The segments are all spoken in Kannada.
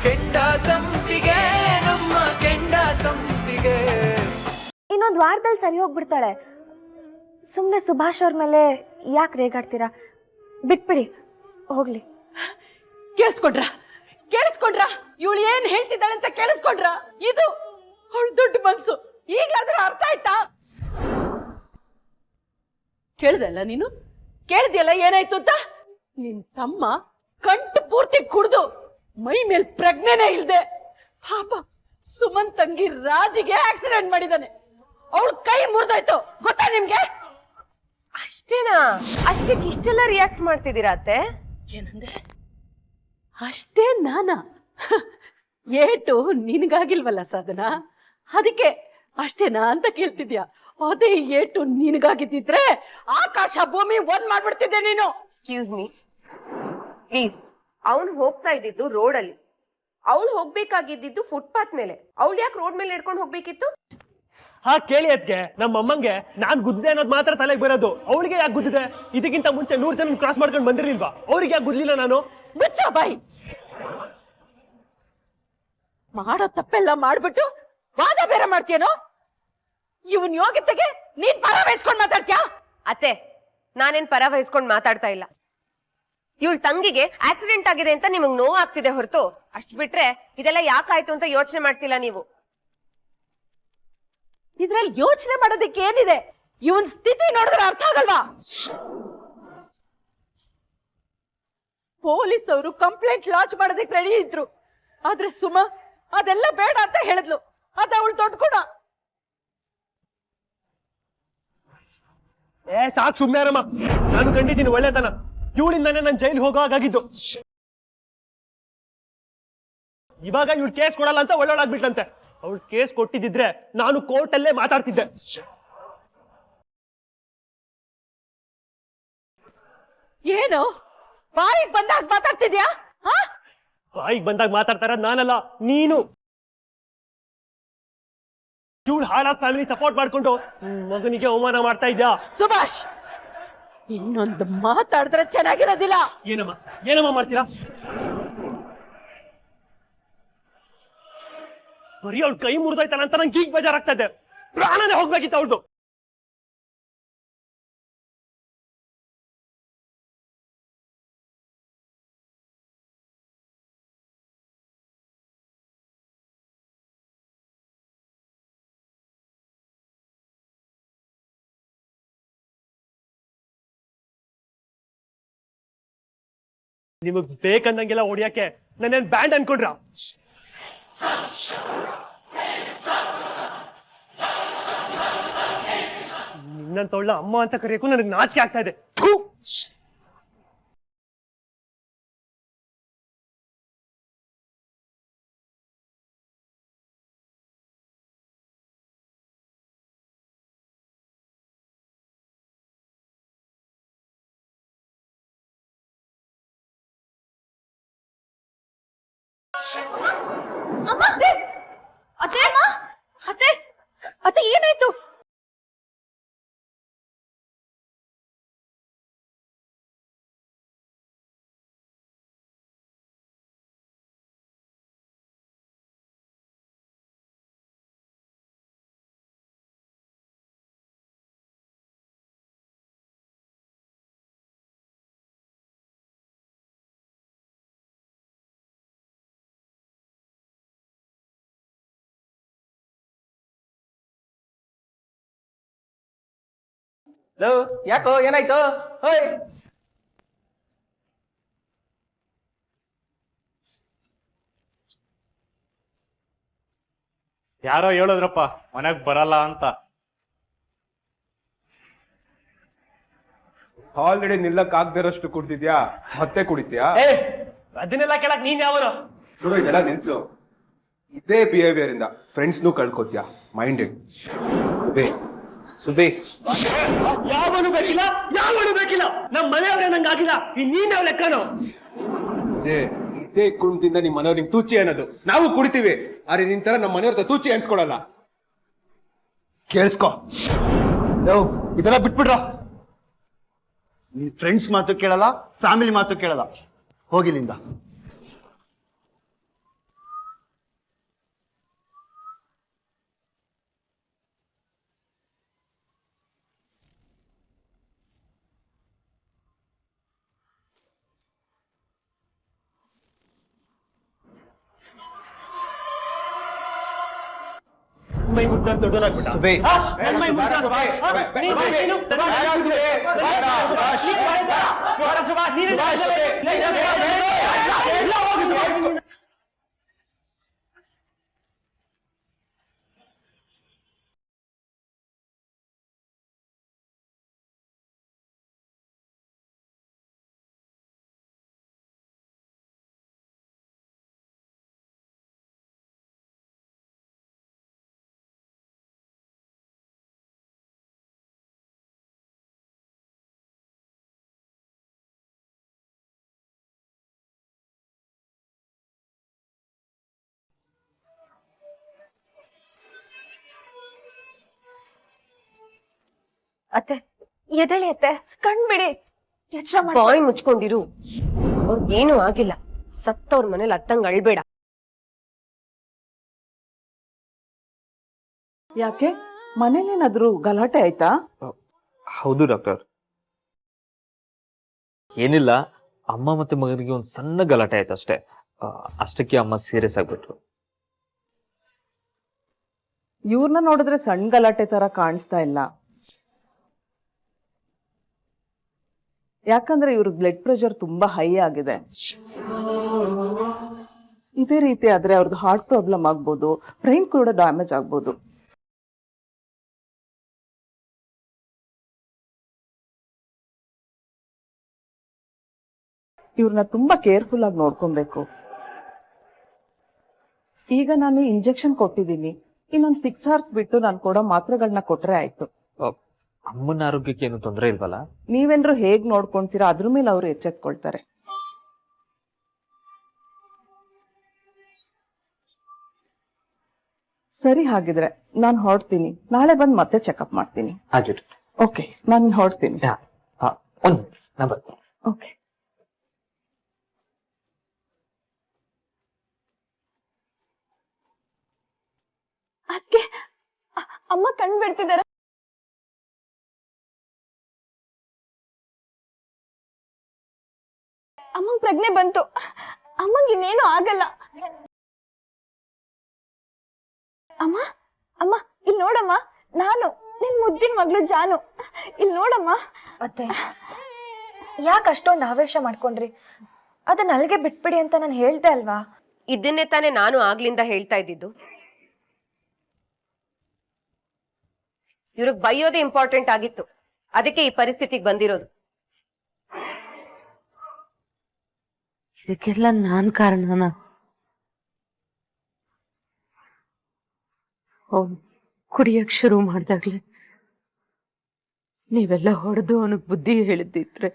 ಕೆಂಡ ಸಂಪಿಗೆ ನಮ್ಮ ಕೆಂಡ ಸಂಪಿಗೆ. ಇನ್ನೊಂದು ವಾರದಲ್ಲಿ ಸರಿ ಹೋಗ್ಬಿಡ್ತಾಳೆ. ಸುಮ್ಮನೆ ಸುಭಾಷ್ ಅವ್ರ ಮೇಲೆ ಯಾಕೆ ರೇಗಾಡ್ತೀರಾ? ಬಿಟ್ಬಿಡಿ, ಹೋಗ್ಲಿ. ಕೇಳಿಸ್ಕೊಂಡ್ರ ಇವಳು ಏನ್ ಹೇಳ್ತಿದ್ದಾಳೆ ಅಂತ ಕೇಳಿಸ್ಕೊಂಡ್ರ? ಇದು ಅವಳು ದೊಡ್ಡ ಮನ್ಸು. ಈಗ್ಲಾದ್ರ ಅರ್ಥ ಆಯ್ತಾ? ಕೇಳ್ದಲ್ಲ ನೀನು? ಕೇಳಿದ್ಯಲ್ಲ ಏನಾಯ್ತು ಅಂತ? ನಿನ್ ತಮ್ಮ ಕಂಟು ಪೂರ್ತಿ ಕುಡ್ದು ಮೈ ಮೇಲ್ ಪ್ರಜ್ಞೆನೇ ಇಲ್ದೆ ಪಾಪ ಸುಮನ್ ತಂಗಿ ರಾಜಿಗೆ ಆಕ್ಸಿಡೆಂಟ್ ಮಾಡಿದಾನೆ. ಅವಳ ಕೈ ಮುರಿದೋಯ್ತು, ಗೊತ್ತಾ ನಿಮ್ಗೆ? ಅಷ್ಟೇನಾ? ಅಷ್ಟಕ್ಕೆ ಇಷ್ಟೆಲ್ಲ ರಿಯಾಕ್ಟ್ ಮಾಡ್ತಿದ್ದೀರಾ ಅತ್ತೆ? ಏನಂದೆ? ಅಷ್ಟೇ ನಾನಾ? ಏಟು ನಿನಗಾಗಿಲ್ವಲ್ಲ ಸಾಧನ, ಅದಕ್ಕೆ ಅಷ್ಟೇನಾ ಅಂತ ಕೇಳ್ತಿದ್ಯಾ? ಅದೇ ಏಟು ನಿನಗಾಗಿದ್ದಿದ್ರೆ ಆಕಾಶ ಭೂಮಿ ಒಂದ್ ಮಾಡ್ಬಿಡ್ತಿದ್ದೆ ನೀನು. Excuse me please. ಅವನು ಹೋಗ್ತಾ ಇದ್ದಿದ್ದು ರೋಡಲ್ಲಿ, ಅವಳು ಹೋಗ್ಬೇಕಾಗಿದ್ದು ಫುಟ್ಪಾತ್ ಮೇಲೆ. ಅವಳು ಯಾಕೆ ರೋಡ್ ಮೇಲೆ ನಡ್ಕೊಂಡು ಹೋಗ್ಬೇಕಿತ್ತು? ಹಾ ಕೇಳಿ ಅದ್ಕೆ, ನಮ್ಮ ಅಮ್ಮಂಗೆ ನಾನ್ ಗುದ್ದೆ ಅನ್ನೋದು ಮಾತ್ರ ತಲೆಗೆ ಬರೋದು. ಅವಳಿಗೆ ಯಾಕೆ ಗುದ್ದಿದೆ? ಇದಕ್ಕಿಂತ ಮುಂಚೆ 100 ಜನ ಕ್ರಾಸ್ ಮಾಡ್ಕೊಂಡು ಬಂದಿರ್ಲಿಲ್ವಾ? ಅವ್ರಿಗೆ ಯಾಕೆ ಗುದ್ಲಿಲ್ಲ ನಾನು? ಮುಚ್ಚ ಬಾಯಿ. ಮಾಡೋ ತಪ್ಪೆಲ್ಲ ಮಾಡ್ಬಿಟ್ಟು ವಾದ ಬೇರೆ ಮಾಡ್ತೀಯನೋ? ಇವನ್ ಯೋಗ್ಯತೆಗೆ ನೀನ್ ಪರ ವಹಿಸ್ಕೊಂಡ್ ಮಾತಾಡ್ತೀಯಾ? ಅತ್ತೆ, ನಾನೇನ್ ಪರ ವಹಿಸ್ಕೊಂಡು ಮಾತಾಡ್ತಾ ಇಲ್ಲ. ಇವಳ ತಂಗಿಗೆ ಆಕ್ಸಿಡೆಂಟ್ ಆಗಿದೆ ಅಂತ ನಿಮಗ್ ನೋವು ಆಗ್ತಿದೆ ಹೊರತು, ಅಷ್ಟ್ ಬಿಟ್ರೆ ಇದೆಲ್ಲ ಯಾಕಾಯ್ತು ಅಂತ ಯೋಚನೆ ಮಾಡ್ತಿಲ್ಲ ನೀವು. ಇದ್ರಲ್ಲಿ ಯೋಚನೆ ಮಾಡೋದಕ್ಕೆ ಏನಿದೆ? ಇವನ್ ಸ್ಥಿತಿ ನೋಡಿದ್ರೆ ಅರ್ಥ ಆಗಲ್ವಾ? ಪೊಲೀಸ್ ಅವರು ಕಂಪ್ಲೇಂಟ್ ಲಾಂಚ್ ಮಾಡೋದಕ್ಕೆ ರೆಡಿ ಇದ್ರು, ಆದ್ರೆ ಸುಮಾ ಅದೆಲ್ಲ ಬೇಡ ಅಂತ ಹೇಳಿದ್ಲು. ಅದ ಅವಳು ದೊಡ್ಡ ಗುಣ. ಸಾಕು ಸುಮ್ಮನೆ ರಮ್ಮ. ನಾನು ಕಂಡಿದ್ದೀನಿ ಒಳ್ಳೆತನ. ಇವಳಿಂದಾನೆ ನಾನು ಜೈಲ್ ಹೋಗೋಗಾಗಿದ್ದು. ಇವಾಗ ಇವ್ಳು ಕೇಸ್ ಕೊಡಲ್ಲ ಅಂತ ಒಳ್ಳೊಳಾಗ್ಬಿಟ್ಲಂತೆ. ಅವಳು ಕೇಸ್ ಕೊಟ್ಟಿದ್ದಿದ್ರೆ ನಾನು ಕೋರ್ಟಲ್ಲೇ ಮಾತಾಡ್ತಿದ್ದೆ. ಏನು ಬಾಯಿಗೆ ಬಂದಾಗ ಮಾತಾಡ್ತಿದ್ಯಾ? ಬಾಯಿಗೆ ಬಂದಾಗ ಮಾತಾಡ್ತಾರ ನಾನಲ್ಲ, ನೀನು. ಇವಳು ಹಾಳಾದ ಫ್ಯಾಮಿಲಿ ಸಪೋರ್ಟ್ ಮಾಡ್ಕೊಂಡು ಮಗನಿಗೆ ಅವಮಾನ ಮಾಡ್ತಾ ಇದ್ಯಾ? ಸುಭಾಷ್, ಇನ್ನೊಂದು ಮಾತಾಡಿದ್ರೆ ಚೆನ್ನಾಗಿರೋದಿಲ್ಲ. ಏನಮ್ಮ ಮಾಡ್ತೀರಾ? ಬರೀ ಅವ್ಳ ಕೈ ಮುರಿದೋಯ್ತಾನ ಅಂತ ನಂಗೆ ಈಗ ಬೇಜಾರಾಗ್ತಾ ಇದೆ. ಪ್ರಾಣನೇ ಹೋಗ್ಬೇಕಿತ್ತು ಅವಳ್ದು. ನಿಮಗ್ ಬೇಕಂದಂಗೆಲ್ಲ ಹೊಡಿಯಕ್ಕೆ ನಾನೇನ್ ಬ್ಯಾಂಡ್ ಅನ್ಕೊಂಡ್ರ? ನಿನ್ನಂತವಳ ಅಮ್ಮ ಅಂತ ಕರೆಯಕ್ಕೂ ನನಗೆ ನಾಚಿಕೆ ಆಗ್ತಾ ಇದೆ. ಅತ್ತೆ ಏನಾಯ್ತು? ಯಾಕೋ ಏನಾಯ್ತು? ಹೋಯ್ ಯಾರೋ ಹೇಳಿದ್ರಪ್ಪ ಮನೆಗ್ ಬರಲ್ಲ ಅಂತ. ಆಲ್ರೆಡಿ ನಿಲ್ಲಕ್ ಆಗದಿರೋಷ್ಟು ಕುಡ್ತಿದ್ಯಾ, ಮತ್ತೆ ಕುಡಿತ್ಯಾ? ಅದನ್ನೆಲ್ಲ ಕೇಳಕ್ ನೀನ್ ಯಾವನು? ನೋಡು, ಇದೆಲ್ಲ ನಿಲ್ಸು. ಇದೇ ಬಿಹೇವಿಯರ್ ಇಂದ ಫ್ರೆಂಡ್ಸ್ನು ಕಳ್ಕೊತ್ಯಾ. ಮೈಂಡ್ ಸುಬಿ, ಯಾವನು ಬೇಕಿಲ್ಲ. ನಮ್ ಮನೆಯವ್ರೆ ನಂಗಾಗಿಲ್ಲ, ನೀನ್ ಯಾವ ಲೆಕ್ಕನು? ಇದೇ ಕುಣದಿಂದ ನಿಮ್ ಮನೆಯವ್ರ ನಿಮ್ ತೂಚಿ ಅನ್ನೋದು. ನಾವು ಕುಡಿತೀವಿ, ಆದ್ರೆ ನಿನ್ ತರ ನಮ್ಮ ಮನೆಯವ್ರ ತೂಚಿ ಅನ್ಸ್ಕೊಳಲ್ಲ. ಕೇಳಿಸ್ಕೊ, ಇದೆಲ್ಲ ಬಿಟ್ಬಿಡ್ರ. ನಿನ್ ಫ್ರೆಂಡ್ಸ್ ಮಾತು ಕೇಳಲ್ಲ, ಫ್ಯಾಮಿಲಿ ಮಾತು ಕೇಳಲ್ಲ. ಹೋಗಿಲ್ಲಿಂದ. ಮೈ ಮುಟ್ಟ ದೊಡ್ಡವನಾಗ್ಬಿಟ್ಟ. ಸುಬೇ. ಸುಭಾಷ್, ನನ್ ಮೈ ಮುಟ್ಟ. ಸುಭಾಷ್, ಸುಭಾಷ್, ಸುಭಾಷ್, ನೀನು- ಸುಭಾಷ್, ನೀನು- ಸುಭಾಷ್, ಸುಭಾಷ್, ಸುಭಾಷ್, ಸುಭಾಷ್, ನೀನು- ಎಲ್ಲ ಹೋಗು ಸುಭಾಷ್. ಅತ್ತೆ ಎದಳಿ ಅತ್ತೆ, ಕಣ್ಬಿಡಿ. ಬಾಯ್ ಮುಚ್ಕೊಂಡಿರು. ಏನು ಆಗಿಲ್ಲ. ಸತ್ತವ್ರ ಮನೇಲಿ ಅತ್ತಂಗ್ ಅಳ್ಬೇಡ. ಯಾಕೆ ಮನೇಲೇನಾದ್ರೂ ಗಲಾಟೆ ಆಯ್ತಾ? ಹೌದು ಡಾಕ್ಟರ್. ಏನಿಲ್ಲ, ಅಮ್ಮ ಮತ್ತೆ ಮಗನಿಗೆ ಒಂದು ಸಣ್ಣ ಗಲಾಟೆ ಆಯ್ತು ಅಷ್ಟೇ. ಅಷ್ಟಕ್ಕೆ ಅಮ್ಮ ಸೀರಿಯಸ್ ಆಗ್ಬಿಟ್ರು. ಇವ್ರನ್ನ ನೋಡಿದ್ರೆ ಸಣ್ಣ ಗಲಾಟೆ ತರ ಕಾಣಿಸ್ತಾ ಇಲ್ಲ. ಯಾಕಂದ್ರೆ ಇವ್ರ ಬ್ಲಡ್ ಪ್ರೆಷರ್ ತುಂಬಾ ಹೈ ಆಗಿದೆ. ಇದೇ ರೀತಿ ಆದ್ರೆ ಅವ್ರದ್ದು ಹಾರ್ಟ್ ಪ್ರಾಬ್ಲಮ್ ಆಗ್ಬೋದು, ಬ್ರೈನ್ ಕೂಡ ಡ್ಯಾಮೇಜ್ ಆಗ್ಬೋದು. ಇವ್ರನ್ನ ತುಂಬಾ ಕೇರ್ಫುಲ್ ಆಗಿ ನೋಡ್ಕೊಬೇಕು. ಈಗ ನಾನು ಇಂಜೆಕ್ಷನ್ ಕೊಟ್ಟಿದ್ದೀನಿ, ಇನ್ನೊಂದು 6 hours ಬಿಟ್ಟು ನಾನು ಕೊಡೋ ಮಾತ್ರೆಗಳನ್ನ ಕೊಟ್ರೆ ಆಯ್ತು. ಅಮ್ಮನ ಆರೋಗ್ಯಕ್ಕೆ ಏನು ತೊಂದರೆ ಇಲ್ವಲ್ಲ? ನೀವೇನ್ರು ಹೇಗ್ ನೋಡ್ಕೊಂತೀರಾ ಅದ್ರ ಮೇಲೆ ಅವ್ರು ಎಚ್ಚೆತ್ಕೊಳ್ತಾರೆ. ಸರಿ, ಹಾಗಿದ್ರೆ ನಾನು ಹೊರಡ್ತೀನಿ. ನಾಳೆ ಬಂದು ಮತ್ತೆ ಚೆಕಪ್ ಮಾಡ್ತೀನಿ. ಹಾಗೆ ಓಕೆ, ನಾನು ಹೊರಡ್ತೀನಿ. ಒಂದು ನಂಬರ್. ಓಕೆ. ಅದಕ್ಕೆ ಅಮ್ಮ ಕಣ್ ಬಿಡ್ತಿದಾರೆ. ಅಮ್ಮಂಗ್ ಪ್ರಜ್ಞೆ ಬಂತು. ಅಮ್ಮಂಗ್ ಇನ್ನೇನು ಆಗಲ್ಲ. ಅಮ್ಮ ಅಮ್ಮ ಇಲ್ಲಿ ನೋಡಮ್ಮ, ನಾನು ನಿನ್ ಮುದ್ದಿನ ಮಗಳು ಜಾನು. ಇಲ್ಲಿ ನೋಡಮ್ಮ. ಅತ್ತೆ, ಯಾಕೆ ಅಷ್ಟೊಂದು ಆವೇಶ ಮಾಡ್ಕೊಂಡ್ರಿ? ಅದನ್ನ ಅಲ್ಲಿಗೆ ಬಿಟ್ಬಿಡಿ ಅಂತ ನಾನು ಹೇಳ್ದೆ ಅಲ್ವಾ? ಇದನ್ನೇ ತಾನೇ ನಾನು ಆಗ್ಲಿಂದ ಹೇಳ್ತಾ ಇದ್ದಿದ್ದು. ಇವ್ರಿಗೆ ಬೈಯೋದೇ ಇಂಪಾರ್ಟೆಂಟ್ ಆಗಿತ್ತು. ಅದಕ್ಕೆ ಈ ಪರಿಸ್ಥಿತಿಗೆ ಬಂದಿರೋದು. ಇದಕ್ಕೆಲ್ಲ ನಾನ್ ಕಾರಣನ? ಅವನು ಕುಡಿಯಕ್ ಶುರು ಮಾಡ್ದಾಗ್ಲೆ ನೀವೆಲ್ಲ ಹೊಡೆದು ಅವನಿಗೆ ಬುದ್ಧಿ ಹೇಳಿದ್ದಿದ್ರೆ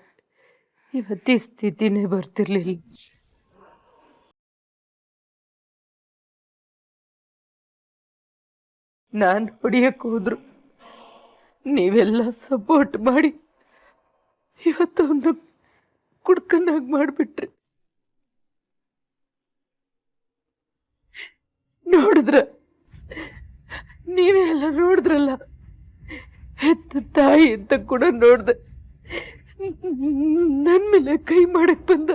ಇವತ್ತಿ ಸ್ಥಿತಿನೇ ಬರ್ತಿರ್ಲಿಲ್ಲ. ನಾನು ಹೊಡಿಯಕ್ ಹೋದ್ರು ನೀವೆಲ್ಲ ಸಪೋರ್ಟ್ ಮಾಡಿ ಇವತ್ತು ಅವನ್ನ ಕುಡ್ಕನ್ನಾಗಿ ಮಾಡಿಬಿಟ್ರಿ. ನೋಡಿದ್ರ, ನೀವೇ ಎಲ್ಲ ನೋಡಿದ್ರಲ್ಲ, ಹೆತ್ತ ತಾಯಿ ಅಂತ ಕೂಡ ನೋಡ್ದೆ. ನನ್ ಮೇಲೆ ಕೈ ಮಾಡಕ್ ಬಂದ.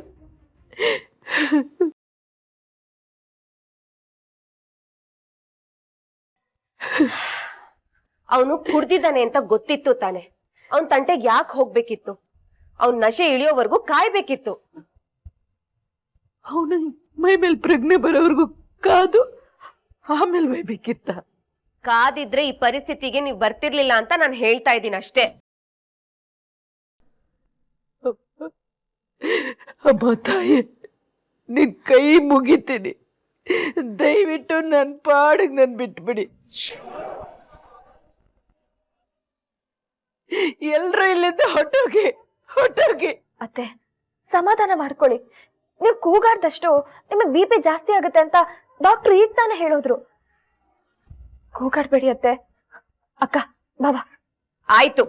ಅವನು ಕುಡ್ದಿದ್ದಾನೆ ಅಂತ ಗೊತ್ತಿತ್ತು ತಾನೆ. ಅವನ್ ತಂಟೆಗೆ ಯಾಕೆ ಹೋಗ್ಬೇಕಿತ್ತು? ಅವ್ನ್ ನಶೆ ಇಳಿಯೋವರೆಗೂ ಕಾಯ್ಬೇಕಿತ್ತು. ಅವನ ಮೈ ಮೇಲೆ ಪ್ರಜ್ಞೆ ಬರೋವರೆಗೂ ಕಾದು ಆಮೇಲೆ ಬೈಬೇಕಿತ್ತ. ಕಾದಿದ್ರೆ ಈ ಪರಿಸ್ಥಿತಿಗೆ ನೀವು ಬರ್ತಿರ್ಲಿಲ್ಲ ಅಂತ ನಾನು ಹೇಳ್ತಾ ಇದ್ದೀನಿ ಅಷ್ಟೇ. ಅಮ್ಮ ತಾಯಿ, ನಿನ್ ಕೈ ಮುಗಿತೀನಿ, ದಯವಿಟ್ಟು ನನ್ನ ಪಾಡಿಗೆ ನನ್ ಬಿಟ್ಬಿಡಿ. ಎಲ್ರು ಇಲ್ಲಿಂದ ಹೊಟ್ಟೋಗಿ. ಅತ್ತೆ, ಸಮಾಧಾನ ಮಾಡ್ಕೊಳ್ಳಿ. ನೀವು ಕೂಗಾಡ್ದಷ್ಟು ನಿಮಗ್ BP ಜಾಸ್ತಿ ಆಗುತ್ತೆ ಅಂತ ಡಾಕ್ಟರ್ ಈಗ ತಾನೇ ಹೇಳಿದ್ರು. ಕೂಗಾಡ್ಬೇಡಿ ಅತ್ತೆ. ಅಕ್ಕ ಬಾಬಾ. ಆಯ್ತು,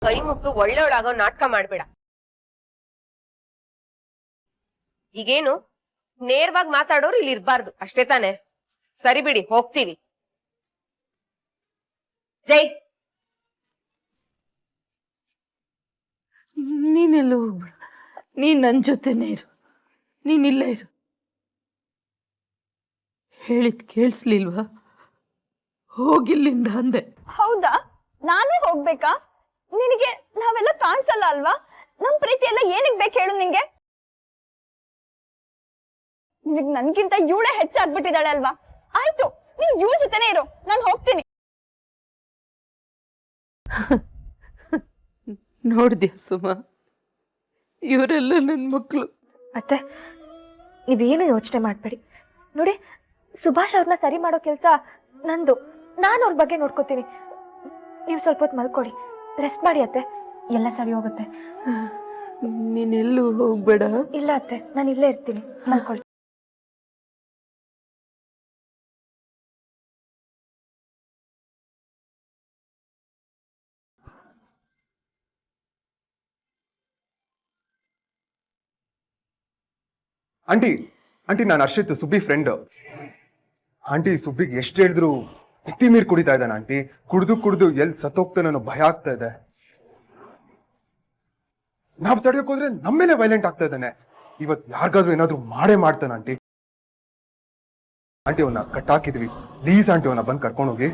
ಕೈ ಮುಗ್ದು ಒಳ್ಳೆಯವಳಾಗೋ ನಾಟಕ ಮಾಡ್ಬೇಡ. ಈಗೇನು ನೇರವಾಗಿ ಮಾತಾಡೋರು ಇಲ್ಲಿ ಇರ್ಬಾರ್ದು ಅಷ್ಟೇ ತಾನೆ? ಸರಿ ಬಿಡಿ, ಹೋಗ್ತೀವಿ. ಜೈ, ನೀನೆಲ್ಲ ಹೋಗ್ಬೇಡ. ನೀನ್ ನನ್ ಜೊತೆನೇ ಇರು. ನೀನಿಲ್ಲ ಇರು. ಹೇಳಿದ್ ಕೇಳಿಸ್ಲಿಲ್ವಾ? ಹೋಗಿಲ್ಲಿಂದ ಅಂದೆ. ಹೌದಾ? ನಾನು ಹೋಗ್ಬೇಕಾ? ನಿನಗೆ ನಾವೆಲ್ಲ ಕಾಣಿಸಲ್ಲ ಅಲ್ವಾ? ನಮ್ ಪ್ರೀತಿ ಎಲ್ಲ ಏನಕ್ ಬೇಕು ಹೇಳು ನಿಂಗೆ? ನಿನಗ್ ನನ್ಗಿಂತ ಇವಳೇ ಹೆಚ್ಚಾಗ್ಬಿಟ್ಟಿದ್ದಾಳೆ ಅಲ್ವಾ? ಆಯ್ತು, ನೀನ್ ಇವಳ ಜೊತೆನೇ ಇರು, ನಾನು ಹೋಗ್ತೀನಿ. ನೋಡ್ದ್ಯಾ ಸುಮ, ಇವರೆಲ್ಲ ನನ್ನ ಮಕ್ಕಳು. ಅತ್ತೆ, ನೀವೇನು ಯೋಚನೆ ಮಾಡ್ಬೇಡಿ. ನೋಡಿ, ಸುಭಾಷ್ ಅವ್ರನ್ನ ಸರಿ ಮಾಡೋ ಕೆಲಸ ನಂದು. ನಾನು ಅವ್ರ ಬಗ್ಗೆ ನೋಡ್ಕೋತೀನಿ. ನೀವು ಸ್ವಲ್ಪ ಹೊತ್ತು ಮಲ್ಕೊಡಿ, ರೆಸ್ಟ್ ಮಾಡಿ ಅತ್ತೆ, ಎಲ್ಲ ಸರಿ ಹೋಗುತ್ತೆ. ನೀನೆಲ್ಲೂ ಹೋಗ್ಬೇಡ. ಇಲ್ಲ ಅತ್ತೆ, ನಾನು ಇಲ್ಲೇ ಇರ್ತೀನಿ, ಮಲ್ಕೊಳ್ಳಿ. ಆಂಟಿ ಆಂಟಿ ನಾನು ಹರ್ಷಿತ್ ಸುಬ್ಬಿ ಫ್ರೆಂಡ್. ಆಂಟಿ ಸುಬ್ಬಿಗೆ ಎಷ್ಟು ಹೇಳಿದ್ರು ಎತ್ತಿ ಮೀರ್ ಕುಡಿತಾ ಇದ್ದಾನೆ ಆಂಟಿ. ಕುಡ್ದು ಎಲ್ಲಿ ಸತ್ತೋಗ್ತಾನೆ ಅನ್ನೋ ಭಯ ಆಗ್ತಾ ಇದೆ. ನಾವು ತಡೆಯೋಕ್ ಹೋದ್ರೆ ನಮ್ಮೇಲೆ ವೈಲೆಂಟ್ ಆಗ್ತಾ ಇದ್ದಾನೆ. ಇವತ್ತು ಯಾರಿಗಾದ್ರೂ ಏನಾದ್ರು ಮಾಡೇ ಮಾಡ್ತಾನೆ ಆಂಟಿ. ಆಂಟಿ ಅವನ್ನ ಕಟ್ಟಾಕಿದ್ವಿ, ಪ್ಲೀಸ್ ಆಂಟಿ ಅವನ್ನ ಬಂದು ಕರ್ಕೊಂಡೋಗಿ.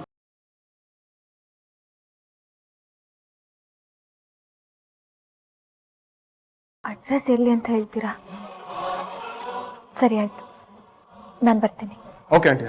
ಅಡ್ರೆಸ್ ಎಲ್ಲಿ ಅಂತ ಹೇಳ್ತೀರಾ? ಸರಿ ಆಯ್ತು, ನಾನು ಬರ್ತೀನಿ. Okay aunty.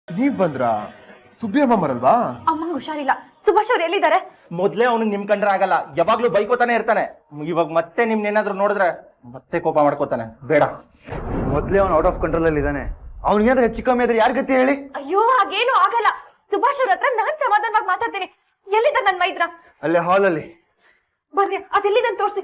ನೀವ್ ಬಂದ್ರಾ? ಸುಬ್ಬಿ ಅಮ್ಮ ಮರಲ್ವಾ? ಅಮ್ಮಂಗೆ ಹುಷಾರಿಲ್ಲ. ಸುಭಾಷ್ ಅವ್ರು ಎಲ್ಲಿದ್ದಾರೆ? ಮೊದ್ಲೇ ಅವನಿಗೆ ನಿಮ್ ಕಂಡ್ರೆ ಆಗಲ್ಲ, ಯಾವಾಗ್ಲೂ ಬೈಕೋತಾನೆ ಇರ್ತಾನೆ. ಇವಾಗ ಮತ್ತೆ ನಿಮ್ನೇನಾದ್ರೂ ನೋಡಿದ್ರೆ ಮತ್ತೆ ಕೋಪ ಮಾಡ್ಕೋತಾನೆ. ಬೇಡ. ಮೊದ್ಲೇ ಅವ್ನು ಔಟ್ ಆಫ್ ಕಂಟ್ರೋಲ್ ಅಲ್ಲಿ ಇದ್ದಾನೆ. ಅವ್ನಿಗೆ ಹೆಚ್ಚು ಕಮ್ಮಿ ಆದ್ರೆ ಯಾರ ಗತಿ ಹೇಳಿ? ಅಯ್ಯೋ, ಹಾಗೇನು ಆಗಲ್ಲ. ಸುಭಾಷ್ ಅವ್ರ ಹತ್ರ ನಾನ್ ಸಮಾಧಾನವಾಗಿ ಮಾತಾಡ್ತೀನಿ. ಎಲ್ಲಿದ್ದ ನನ್ ಮೈದ್ರ? ಅಲ್ಲೇ ಹಾಲ್ ಅಲ್ಲಿ. ಬರ್ರಿ, ಅದೆಲ್ಲಿದಂತ ತೋರಿಸಿ.